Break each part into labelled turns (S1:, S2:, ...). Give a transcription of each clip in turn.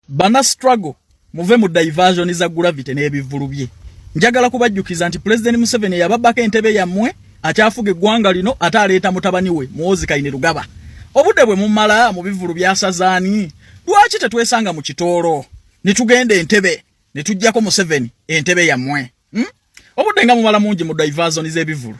S1: bana struggle muve mu diversion za gravity n'ebivulubye. Njagala kubajjukiza nti President Museveni yababaka entebe yammwe akyafuga eggwanga lino ate aleeta mutabani we Muhoozi Kainerugaba. Obudde bwe mumala mu bivulu byasazaani lwaki tetwesanga mu kitoolo ne tugenda entebe ne tujjako Museveni entebe yammwe? Obudde nga mumala mungi mu diversion z'ebivulu.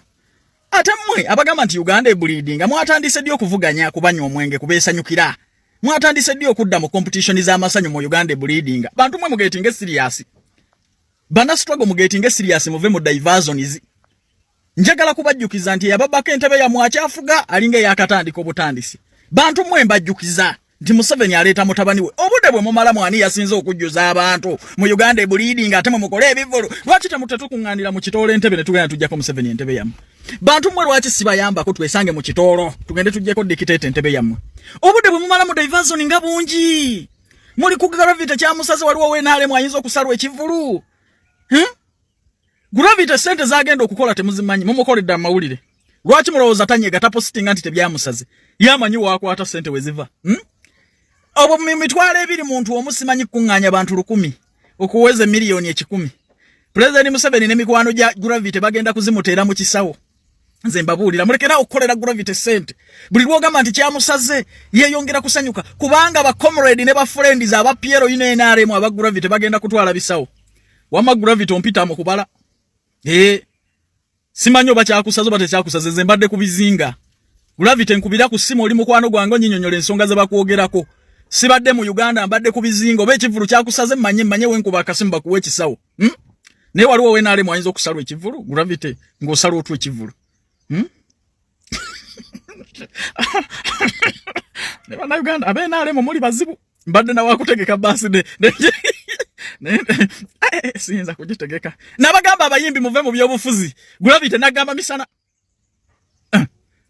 S1: Ate mmwe abagamba nti Uganda ebleeding mwatandise ddi okuvuganya kubanywa omwenge kubeesanyukira. Mwatandise ddi okudda mu competition z'amasanyu mu Uganda ebleeding. Bantu mwe mugetinge serious. Bana struggle mugetinge serious muve mu diversion izi. Njagala kubajjukiza nti yababaka entebe ya mwakyafuga alinga yakatandika obutandisi. Bantu mwe mbajjukiza nti Museveni aleeta mutabani we. Obudde bwe mumala mwani yasinze okujjuza abantu mu Uganda ebleeding ate mu mukole ebivulu. Lwaki temutetukunganira mu kitolo entebe ne tugenda tujjako Museveni entebe yammwe? Bantu mwe lwaki sibayamba ko twesange mu kitolo tugende tujjeko dictate entebe yammwe? Obudde bwe mumala mu diversion nga bungi. Muli ku gravity kya musaze waliwo wenaale mwayinza okusalwa ekivulu. Gravity sente zagenda okukola temuzimanyi mumukoledde amawulire. Lwaki mulowooza tanyega tapositinga nti tebyamusaze? Yamanyi waakwata sente weziva. Obo mitwalo ebiri muntu omusimanyi kunganya bantu 100 okuweze miliyoni 100. President Museveni ne mikwano gya gravity bagenda kuzimuteera mu kisawo. Nze mbabuulira mulekera okukolera gravity sente. Buli lwogamba nti kyamusaze yeeyongera kusanyuka kubanga ba comrade ne ba friends aba Piero NRM aba gravity bagenda kutwala bisawo. Wama gravity ompita mu kubala. Simanyo bakyakusazo batekyakusaze nze mbadde kubizinga. Gravity nkubira ku simu oli mukwano gwange nyinyonyole ensonga ze bakwogerako. Sibadde mu Uganda mbadde kubizinga oba ekivulu kyakusaze manye wenkuba akasimba kuwe kisawo. Ne waliwo wenaale mwayinza okusalwa ekivulu gravity ng'osalwa otwa ekivulu. Ne bana Uganda abenaale mu muli bazibu mbadde na wakutegeka basi sinza kujitegeka. Nabagamba abayimbi muve mu byobufuzi. Gravity nagamba misana.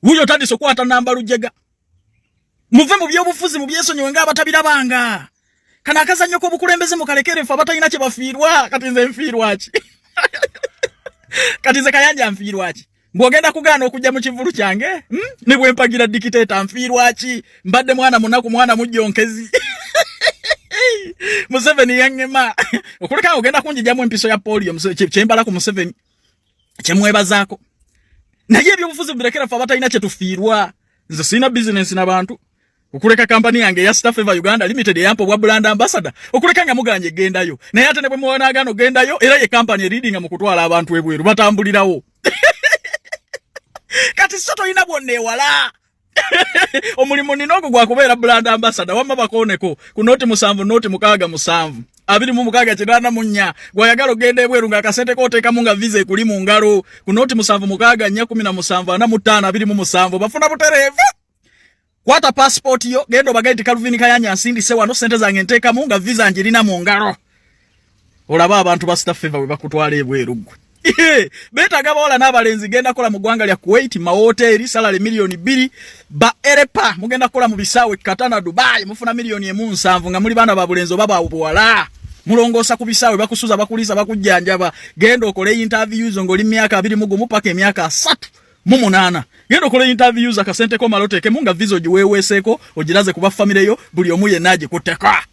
S1: Wuyo tandise okwata namba lujega. Muve mu byobufuzi mu byesonyiwe nga abatabirabanga. Kana akazannyo k'obukulembeze mukalekere ffe abatalina kye bafiirwa kati nze nfiirwa ki? Kati nze Kayanja nfiirwa ki? Bw'ogenda kugaana okujja mu kivulu kyange? Ne bwe mpagira dictator nfiirwa ki? Mbadde mwana munaku mwana mujjonkezi. Museveni yangema okuleka ogenda kunjijjamu empiso ya polio kyembala ku Museveni kyemwebazaako naye ebyobufuzi birekera fa batalina kye tufiirwa. Nze sina business n'abantu okuleka company yange ya Staff Favor Uganda Limited yampo bwa brand ambassador okuleka nga muganje gendayo naye ate ne bwe muwana agano gendayo era ye company leading mu kutwala abantu ebweru batambulirawo. Kati soto ina bwonne wala omulimu ninogo gwa kubeera brand ambassador wamma bakoneko ku noti 7 noti 6 2 gwayagala ogenda ebweru nga akasente koteeka mu nga visa ekuli mu ngalo ku noti 7 6 bafuna butereevu. Kwata passport yo gendo bagaiti Calvin Kayanja nsindise wano sente zange nteeka mu nga visa njirina mu ngalo. Olaba abantu ba Staff Favor we bakutwala ebweru. Beta gabola n'abalenzi genda kola mu gwanga lya Kuwait mahoteli salary milioni 2 ba erepa mugenda kola mu bisawe Katana Dubai mufuna milioni 7 nga muli bana babulenzo baba ubwala mulongosa ku bisawe bakusuza bakulisa bakujjanjaba genda okole interviews ngoli myaka 20 paka emyaka 3 genda okole interviews akasente ko maloteke munga vizo giweweeseko ogiraze kuba family yo buli omuye naje kuteka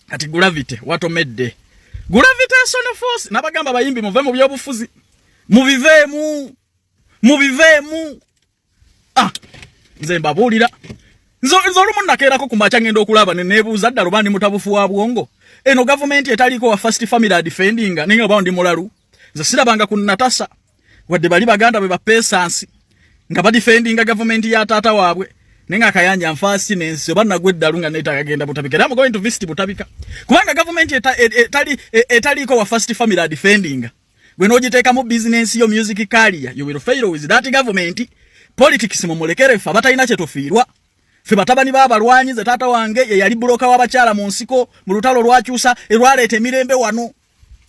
S1: ati gravity watomedde gravity son force nabagamba bayimbi muve mu byobufuzi mubivemu nze mbabulira nzo lumu nakeerako ku macha ngendo okulaba nebuuza ddala bandi mutabufu wa bwongo eno government etaliko wa first family defending ninga bawndi mulalu nze sirabanga ku Natasa wadde bali baganda be ba pesansi nga ba defending government ya tata waabwe ninga Kayanja nfasi nensi bana gweddalu nga neta kagenda butabika. I'm going to visit butabika kubanga government etaliko wa first family defending when ogiteeka mu business yo music career you will fail with that government. Politics mu mulekere fa batalina kye tufiirwa ffe batabani b'abalwanyi ze taata wange ye yali buloka w'abakyala mu nsiko mu lutalo lwakyusa erwaleeta emirembe wano.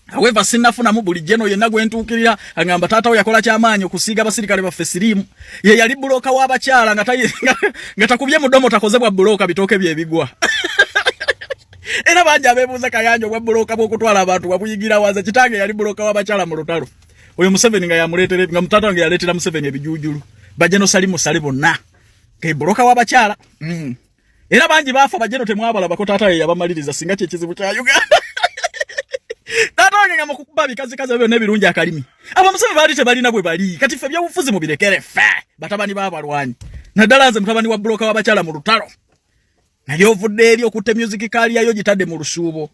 S1: However sinafuna mu buli jeno yenna gwentuukirira agamba taata we yakola kyamaanyi okusiiga abasirikale baffe siriimu ye yali buloka w'abakyala nga takubye mudomo takozebwa buloka bitooke byebigwa. Era banja abeebuuza Kayanja obwa buloka bw'okutwala abantu wabuyigira waza kitange yali buloka w'abakyala mu lutalo. Oyo Museveni nga yamuleetere nga mutaata wange yaleetera Museveni ebijuujulu bajeno salimu sali bonna ke buloka w'abakyala. Era bangi bafa bajeno temwabala bakotata yabamaliriza singa kye kizibu kya Uganda. Tatonge nga mukukuba bikazi byo nebirungi akalimi. Abamusebe bali tebalina bwe bali. Kati ffe byabufuzi mu birekere ffe. Batabani b'abalwanyi. Naddala nze mutabani wa bloka w'abakyala mu lutalo. Naye ovudde eri okutte music kali yayo gitadde mu lusuubo.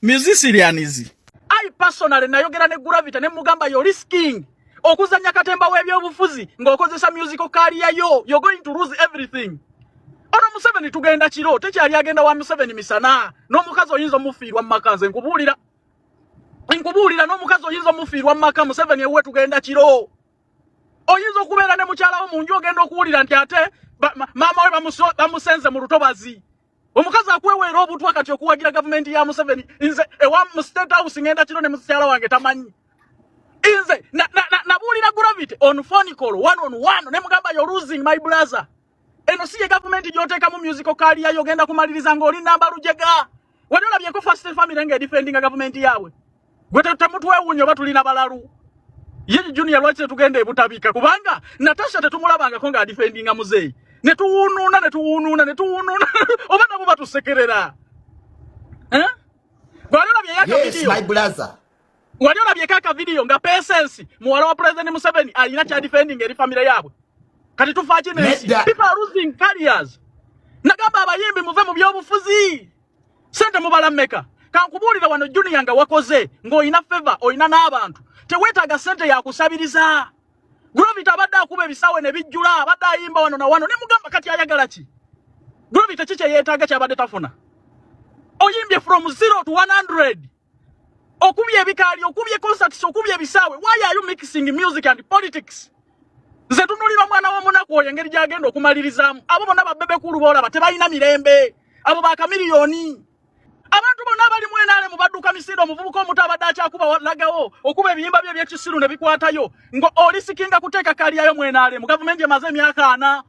S1: Musicianizi. I personally nayogera ne Gravity ne mugamba yo risking. Okuzanya katemba w'ebyobufuzi ng'okozesa music kali yayo. You're going to lose everything. Ono Museveni tugenda kiro tekyali agenda wa Museveni misana n'omukazi oyinza mufiirwa makaze nkubuulira n'omukazi oyinza mufiirwa maka Museveni ewe tugenda kiro oyinza okubeera ne mukyala wo munju ogenda okuwulira nti ate maama we bamusenze mu lutobazi omukazi akweweera obutwa kati okuwagira gavumenti ya Museveni nze ewa mu State House ngenda kiro ne mukyala wange tamanyi nze nabuulira Gravity on phone call one on one ne mugamba you're losing my brother. Eno siye government joteka mu musical career yogenda kumaliriza ngoli namba rujega. Wali olabyeko first family nge defending government yawe. Gwete tamutu weunyo batulina balalu. Ye junior lwache tugende ebutabika kubanga Natasha tetumulabanga konga defending muzeyi. Netuununa obana buba tusekerera. Wali olabyeka
S2: yes,
S1: video.
S2: My brother.
S1: Wali olabyeka video nga PSS muwala wa President Museveni alina cha defending eri family yawe. Kati tufaje nesi. People are losing careers. Nagamba abayimbi muve mu byobufuzi. Sente mubala mmeka. Kankubulira wano junior nga wakoze ng'oyina favor oyina n'abantu. Tewetaaga sente ya kusabiriza. Gravity abadde akuba ebisawe ne bijjula abadde ayimba wano na wano ne mugamba kati ayagala ki. Gravity kiche yeetaaga kyabadde tafuna. Oyimbye from 0 to 100. Okubye ebikaali, okubye concerts, okubye ebisawe. Why are you mixing music and politics? Nze tunulira mwana wa munaku oyo engeri gy'agenda okumalirizamu. Abo bonna babbebekulu boolaba tebalina mirembe. Abo bakamiliyoni. Abantu bonna abali mu NRM badduka misindo omuvubuka omuto abadde akyakuba lagawo okuba ebiyimba bye ebyekisiru ne bikwatayo. Ngo olisikinga kuteeka kaliyayo mu NRM. Gavumenti emaze emyaka 4.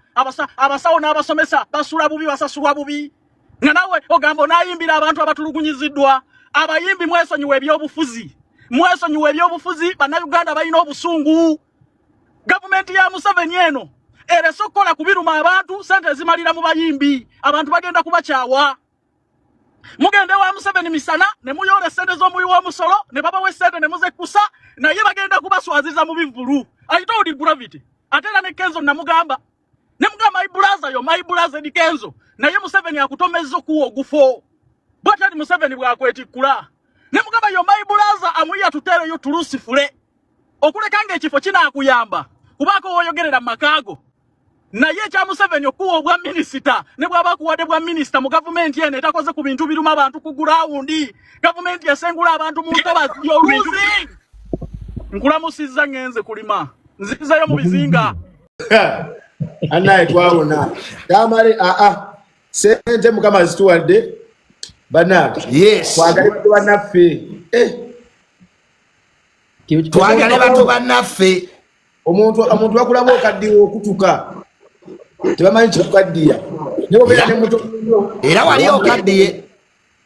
S1: Abasawo n'abasomesa basula bubi basasulwa bubi. Nga nawe ogamba onaayimbira abantu abatulugunyiziddwa. Abayimbi mwesonyiwe ebyobufuzi. Mwesonyiwe ebyobufuzi bannayuganda balina obusungu. Government ya Museveni eno ere sokola kubiruma abantu sente zimalira mu bayimbi abantu bagenda kubakyawa mugende wa Museveni misana ne muyole sente zo muyi wa musolo ne baba we sente ne muze kusa na ye bagenda kubaswaziza mu bivulu I told Gravity atera ne Kenzo namugamba ne mugamba my brother di Kenzo na ye Museveni akutomezzo kuwo gufo bwatali Museveni bwakwetikula ne mugamba my brother amuya tutere yo tulusifule okulekanga ekifo kinakuyamba kubako woyogerera makago na ye kya Museveni okuwa obwa minister ne bwaba kuwadde bwa minister mu government yene etakoze ku bintu biruma abantu ku ground government yasengula abantu mu ntoba yo losing nkulamusizza ngenze kulima nzizayo mu bizinga
S3: anaye twawona kamale sente mukama zituwadde banabe
S2: yes
S3: twagale bannaffe
S2: twagale bato bannaffe
S3: omuntu bakulaba okaddiwa okutuka tebamanyi kyokaddiya
S2: era wali okaddiye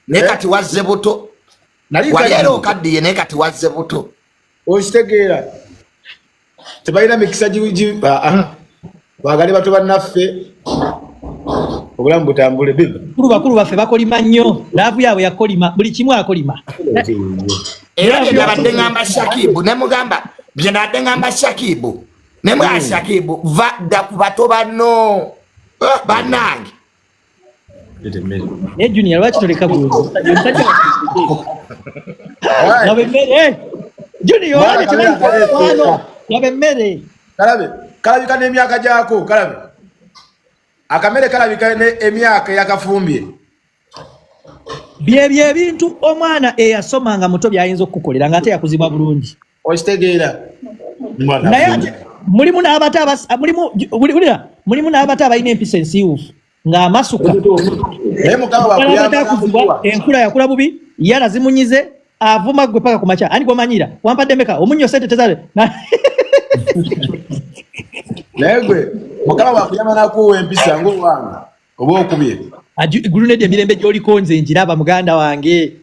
S2: naye kati wazze buto wali era okaddiye naye kati wazze buto
S3: okitegeera tebalina mikisa twagale bato bannaffe obulamu butambule
S4: bakulu baffe bakolima nnyo laavu yaabwe yakolima buli kimu akolima
S2: era byabadde ngamba Shakibu ne mugamba byabadde ngamba Shakibu ne mwa Shakibu vadda ku bato banno bannange
S4: ne junior lwaki toleka guzo yabe mmere junior yabe mmere
S3: kalabika n'emyaka gyako kalabe akamere kalabika emyaka yakafumbye
S4: byebyo ebintu omwana eyasomanga muto byayinza okukolera nga ate yakuzibwa bulungi
S3: okitegeera
S4: naye mulimu n'abato abalina empisa ensiiwuufu ng'amasuka enkula yakula bubi yala zimunyize avuma gwe paka ku makya ani gwomanyira wampadde meka omunyo sente tezale
S3: naye gwe mukama bwakuyama nakuwa empisa ng'owanga oba okubye
S4: gulunedde emirembe gy'oliko nze njiraba muganda wange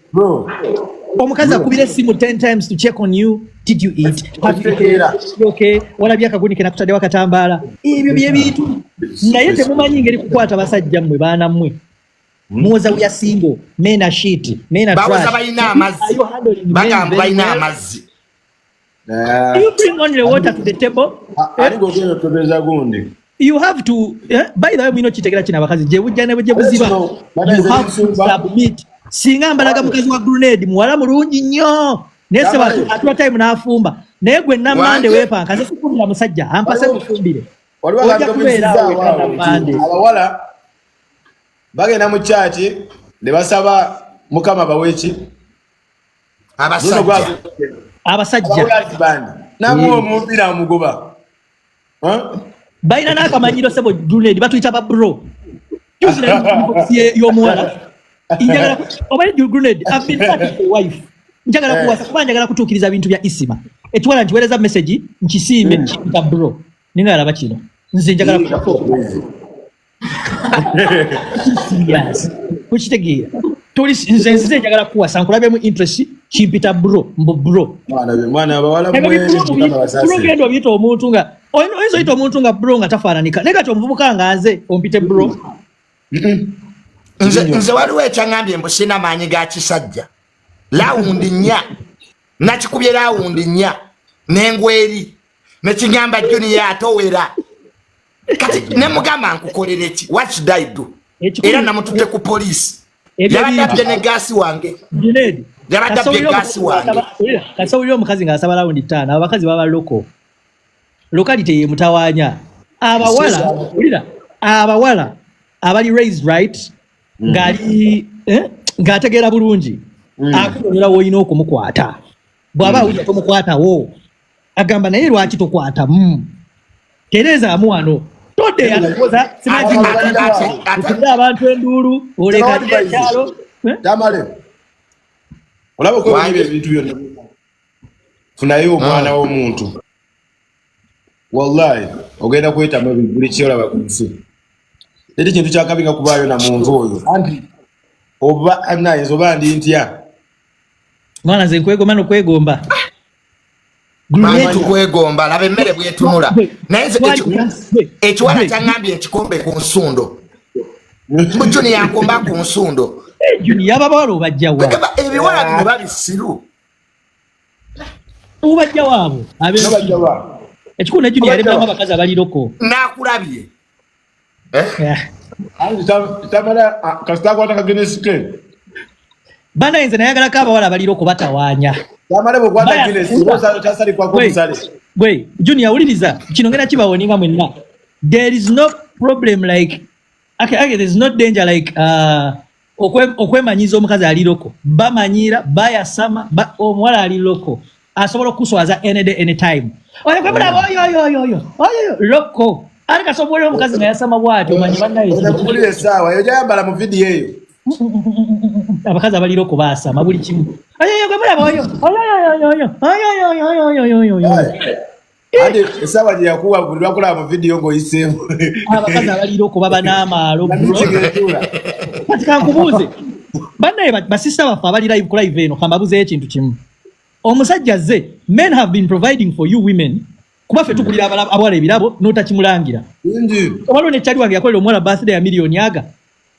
S4: Omukazi akubira simu 10 times to check on you. Did you eat? Okay. Wala byaka guni kena kutade wakatambala. Ebyo bye bitu. Naye temumanyi ngeri kukwata basajja mmwe baana mmwe. Muoza uya single, mena shit, mena trash.
S2: Bawoza bayina amazzi. Bagamba bayina amazzi.
S4: You bring only water to the table. You have to, by the way, we know chitegera china bakazi. Je buziba. You have to submit. Singa mbalaga mukazi wa grenade, muwala mulungi nnyo. Nese atwa time na afumba. Naye gwe namande wepa, kaze kufumbira musajja, ampase kufumbire.
S3: Abawala bagenda mu church ne basaba mukama bawechi
S4: abasajja
S3: namwe omubira mugoba
S4: bayina n'akamanyiro sebo grenade batuyita ba bro y'omuwala njagala obaye grenade I've been talking to wife njagala kuwasa kuba njagala kutuukiriza bintu bya isima ekiwala nkiweereza message nkisimbe nkiyita bro ninga alaba kino nze njagala yes kuchitegeera tuli nze njagala kuwasa nkulabemu interest kimpita bro mbo bro
S3: mwana abawala
S4: mwe bito omuntu nga oyinza oyita omuntu nga bro nga tafaananika naye kati omuvubuka nga nze ompite bro
S2: nze waliwo ekyangambye mbu sina maanyi ga kisajja lawundi 4 nakikubye lawundi 4 n'engweri nekigamba junior atowera kati nemugamba nkukolere ki what should I do era namututte ku police yabadde ne gasi wange yabadde gasi wange
S4: kasawulira omukazi nga asaba lawundi 5 abakazi baba locality mutawanya abawala abali raised right ngali ngategeera bulungi akunyera woyina okumukwata bwaba ujja tomukwata wo agamba naye lwaki tokwata tereza amuwano tode yakoza simaji abantu enduru oleka kyalo
S3: tamale olabo ko bibe bintu byonna funayo omwana w'omuntu wallahi ogenda kweta mu bibuli kyola bakunsi edi kintu kyakabinga kubayo na muntu oyo anti oba anayizo bandi ntya
S4: mwana ze kwegomba no kwegomba
S2: Mama kwegomba labe emmere bwetunula naye ekiwala kyangambye ekikombe ku nsundo mujuni yakomba ku nsundo
S4: juni yababalo bajjawa
S2: ebiwala bino babisiru
S4: ubajja wabo
S3: bajjawa
S4: ekikuna juni yalema abakazi abaliroko
S2: nakulabye
S3: tamala kasitako atakagenesike
S4: bana enze nayagala kaba wala abaliroko batawanya
S3: tamale bwkwata Guinness bosa chasali kwa kusale
S4: we junior uliriza kino ngena kibawoninga mwenna there is no problem like okay there is no danger like okwemanyiza omukazi aliroko bamanyira bayasama omwala aliroko asobola okuswaza any day any time oyo kwebula oyo loko alika sobola omukazi nayasama bwati omanyi bannaye
S3: kulire sawa yo jayambala mu video eyo
S4: abakazi abaliroko basama buli kimu
S3: andi esawa gye yakuwa buli lwakola mu video ng'oyiseemu
S4: abakazi abaliroko baba n'amaalo kati kankubuuze bannaye basista baffe abali live ku live eno kambabuzeeyo ekintu kimu omusajja ze men have been providing for you women kuba ffe tugulira abawala ebirabo n'otakimulangira obaliwo nekyali wange yakolera omuwala birthday ya miliyoni aga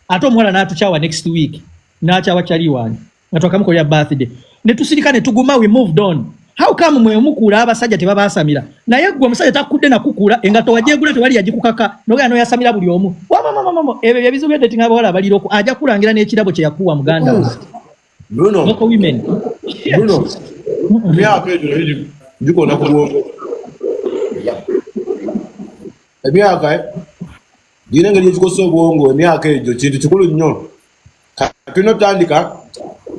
S4: ate omuwala n'atukyawa next week n'akyawa kyali wange nga twakamukolera birthday ne tusirika ne tuguma we moved on how come mwe mukula abasajja tebabasamira naye gwe omusajja takudde nakukula engato wajegula tewali yagikukaka noga no yasamira buli omu ebyo byebizo bya dating abawala abaliroko ajja kulangira n'ekirabo kye yakuwa muganda we
S3: Bruno
S4: loko women
S3: Bruno myaka ejo hiji ndiko na kuongo emyaka gine ngeri kikoso obwongo emyaka ejo kintu kikulu nnyo kino tandika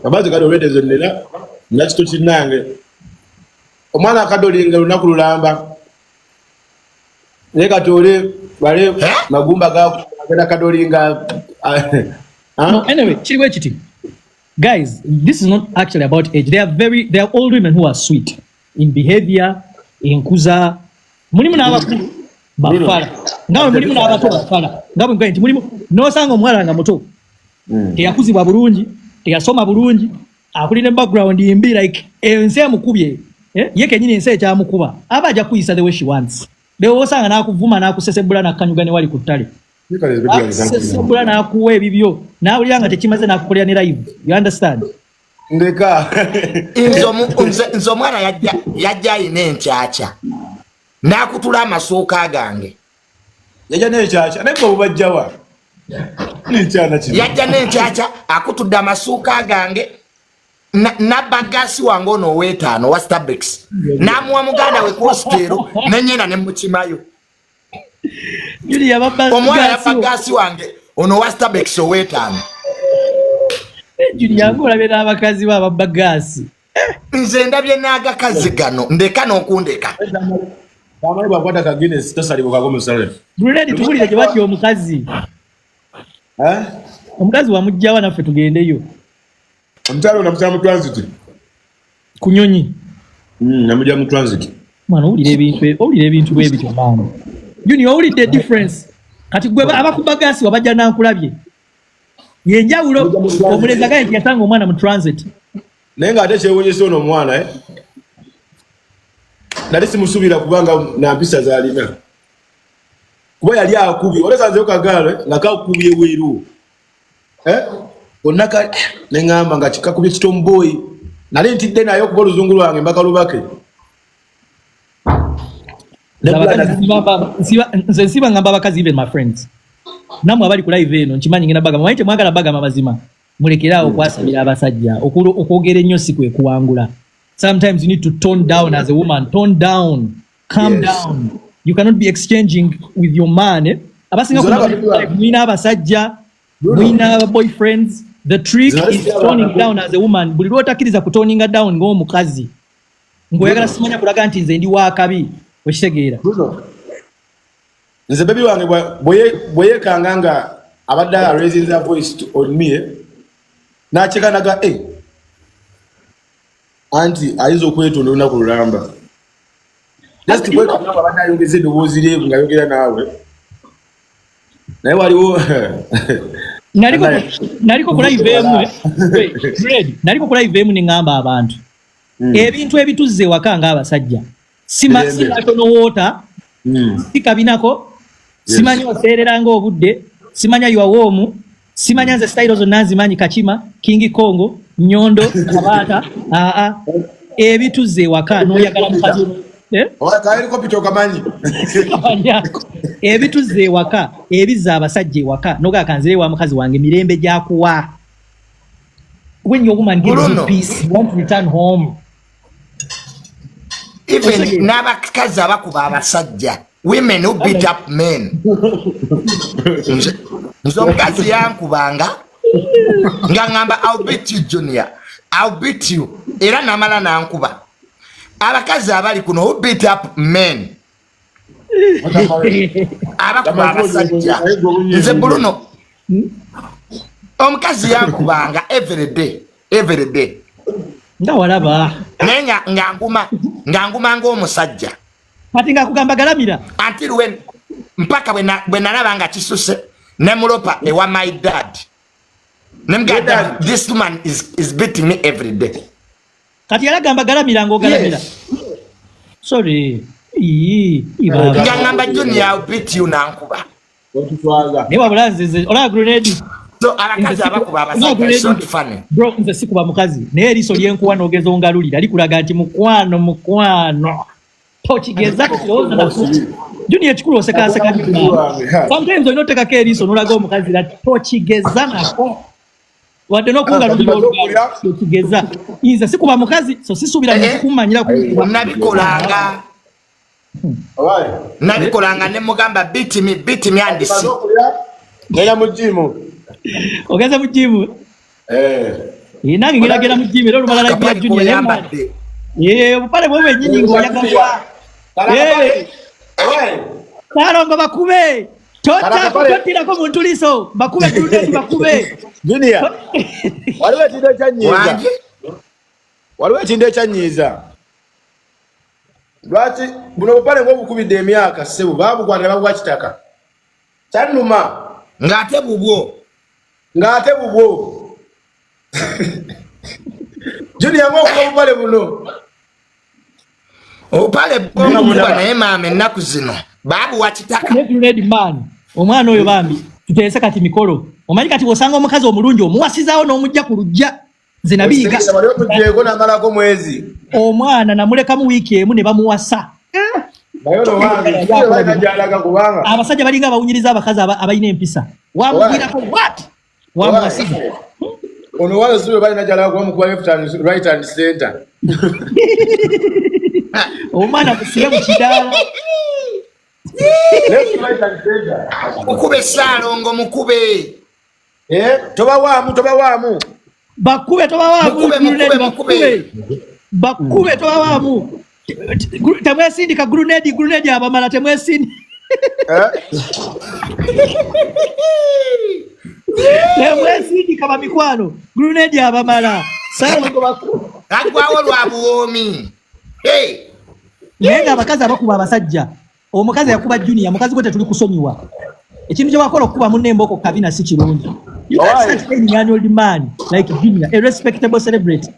S3: abazi kado redeze nela nakito kinange omwana akadolinga lunaku lulamba neka tole bale magumba ga agenda kadolinga
S4: no, anyway chiriwe chiti guys this is not actually about age they are old women who are sweet in behavior in kuza mulimu n'abakulu bafala ngawe mulimu n'abato bafala ngawe ngwenti mulimu no sanga omwala nga muto teyakuzibwa bulungi teyasoma bulungi akulina background imbi like ense amukubye ye kenyini ense ekyamukuba aba aja kuyisa the way she wants leo osanga nakuvuma nakusesebula nakanyuga ne wali ku ttale sesebula nakuwa ebibyo nawulira nga tekimaze nakukolera ne live you understand
S2: ndeka nzo mwana yajja ine enchacha nakutula amasuuka gange
S3: yajja n'enchacha naye bwe bajjawa n'enchacha kino
S2: yajja n'enchacha akutudde amasuuka gange nabagasi wange ono ow'etaano wa Starbucks namuwa muganda we kostero nenyena ne mukimayo omwana yabagasi wange ono wa Starbucks ow'etaano
S4: Julia ngolabye n'abakazi b'ababagasi
S2: nze ndabye n'agakazi gano ndeka n'okundeka
S3: bamali bwakwata ka Guinness tosalibwa musale
S4: Bruledi tubulire gye bati omukazi omukazi wamugjawa naffe tugendeyo
S3: omutalo namutala mu transit
S4: kunyonyi
S3: namujja mu transit
S4: mwana owulira ebintu bwe bityo maana Junior owulidde difference kati gwe abakubagasi wabajja nankulabye yenjawulo omulezi agaye nti yasanga omwana mu transit
S3: naye nga ate kyewunyisa ono omwana nali simusubira kubanga nampisa zalina kuba yali akubye olesanzeyo kagaale nga kakubye weeru onnaka neŋŋamba nga kikakubye kitomboyi nali ntidde naye okuba oluzungu lwange mbaka lubake
S4: nze nsiba ngamba abakazi even my friends namwe abali ku live eno nkimanyi ngenda bagamba mwaite mwagala bagamba mazima mulekerawo okwasabira abasajja okwogera ennyo si kwe kuwangula. Sometimes you need to tone down as a woman. Tone down. Calm down. You cannot be exchanging with your man. Abasinga mwina abasajja, mwina boyfriends. The trick is toning down as a woman. Buli lwotakiriza kutoninga down ng'omukazi. Ngoyagala simanya kulaga nti nze ndi wakabi. Okitegeera.
S3: Nze baby wange bweyekanga nga abadde raising their voice on me. Nachekanaga anti ayizo okwetonda olunaku lulamba. Just bwe kama abadde ayongeza eddoboozi lye nga yogera naawe. Naye waliwo
S4: naliko ku live emu naliko ku live emu ningamba abantu ebintu ebituzze waka nga abasajja simatono woota sikabinako simanya oseerera ng'obudde simanya yuwawoomu simanya nze style zonna nzimanyi Kachima King Kongo Nyondo Kabata ebituzze waka n'oyagala mukazi ebituzze waka ebizza abasajja waka nogakanzire wa mukazi wange mirembe gyakuwa. When your woman gives you peace, you want to return home.
S2: Even n'abakazi abakuba abasajja, women who beat up men. Nzo mukazi yankubanga nga ngamba I'll beat you Junior, I'll beat you. Era namala nankuba. Abakazi abali kuno who beat up men. Abakuba abasajja. Nze Bruno. Omukazi yankubanga every day.
S4: Ndawalaba.
S2: Nenga nganguma ng'omusajja.
S4: Kati ngakugamba galamira.
S2: Until when mpaka when nalaba nga kisuse ne mulopa ewa my dad. Nemga this woman is beating me every day.
S4: Kati yalagamba galamira ng'ogalamira. Sorry.
S2: Ngamba Junior I'll beat you nankuba.
S4: Newa bulanzize ola grenade.
S2: So abakazi abakuba abasajja is not funny.
S4: Bro nze sikuba mukazi naye eriso lyenkuwa n'ogeza ongalulira likulaga nti mukwano. Tochigeza kiroza na Junior chikulu oseka. Sometimes you not take a care eriso n'olaga omukazi that tochigeza nako. Wadde n'okungalulira olugalo tochigeza. Nze sikuba mukazi so sisubira kumanyira ku
S2: nabikolanga. Nabikolanga ne mugamba beat me and see.
S3: Nera mujimu.
S4: Ogeza mujimu. Nange ngiragera mujimu era olumala live ya Junior yambadde. Bupale bwe nyinyi ngoyagamba. Karongo bakube. Totirako muntu liso. Bakube tuludde bakube.
S3: Junior. Waliwo ekindo ekyanyiiza. Waliwo ekindo ekyanyiiza. Lwaki buno bupale ng'obukubidde emyaka ssebo baabukwata babwa kitaka. Kyannuma.
S2: Ng'ate bubwo.
S3: Junior ngoko bale buno.
S2: Opale bongo naye mama ennaku zino babu wakitaka
S4: Red man omwana oyo bambi tuteese kati mikolo omanyi kati osanga omukazi omulungi omuwasizaawo n'omujja ku lujja zinabiiga
S3: namalako mwezi
S4: omwana namuleka mu wiiki emu ne bamuwasa abasajja balinga abawunyiriza abakazi abalina empisa wamugirako what wamuwasiza
S3: ono wale zube balina jala kwa mukuba left and right hand center
S4: omwana kusibe mu kidaala
S3: left right and center
S2: mukube salongo mukube
S3: toba waamu
S4: bakube toba waamu temwesindika grenade abamala temwesindi temwesindika bamikwano grenade abamala salongo bakube
S2: agwawo lwa buwoomi
S4: naye nga abakazi abakuba abasajja omukazi yakuba Junior mukazi gwe tetuli kusonyiwa ekintu kye wakola okukuba munemboko kabina si kirungi you can't start any annual man like Junior a respectable celebrity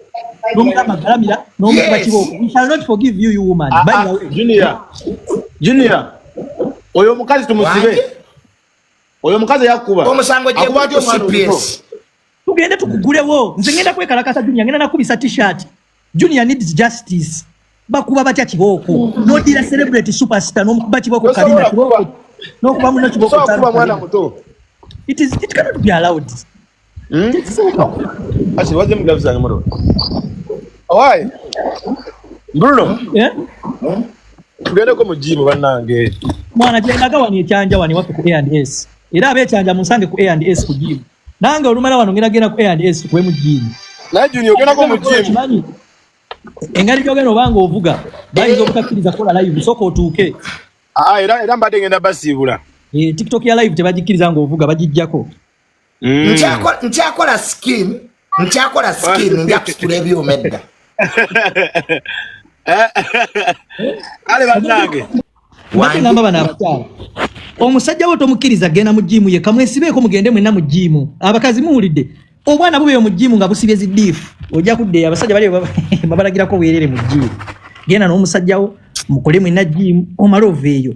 S4: nomugamba galamira nomukuba kiboko we shall not forgive you woman by the way
S3: Junior oyo mukazi tumusibe oyo mukazi yakuba
S2: omusango gye kwatyo CPS
S4: tugende tukugulewo nze ngenda kwekalakasa Junior ngenda nakubisa t-shirt Junior needs justice bakuba batya kiboko nodira celebrity superstar nomukuba kiboko kabina kiboko nokuba muno kiboko
S3: kuba mwana muto
S4: it cannot be allowed
S3: asi waje mgavisa ngamoro why Bruno tugende ko mujimu banange
S4: mwana jendaga wani ekyanja wani wafe ku A&S era abekyanja musange ku A&S ku jimu nange olumala wano ngenda ku A&S ku mujimu
S3: na Junior ogenda ko mujimu
S4: engari jogeno obanga ovuga bayinza obutakkiriza kola live soko otuuke
S3: era mbadde ngenda basibula
S4: TikTok ya live tebagikkiriza nga ovuga bagijjako
S2: nkyakola skin nja kusitula ebyuma edda
S3: ale bannange
S4: ngamba bano abakyala omusajja wo tomukkiriza genda mu jimu ye kamwesibeeko mugende mwenna mu jimu abakazi muwulidde obwana bubeyo mu jimu nga busibye zidifu ojja kudde abasajja bali babalagirako bwerere mu jimu genda n'omusajjawo mukole mwenna jimu omala oveeyo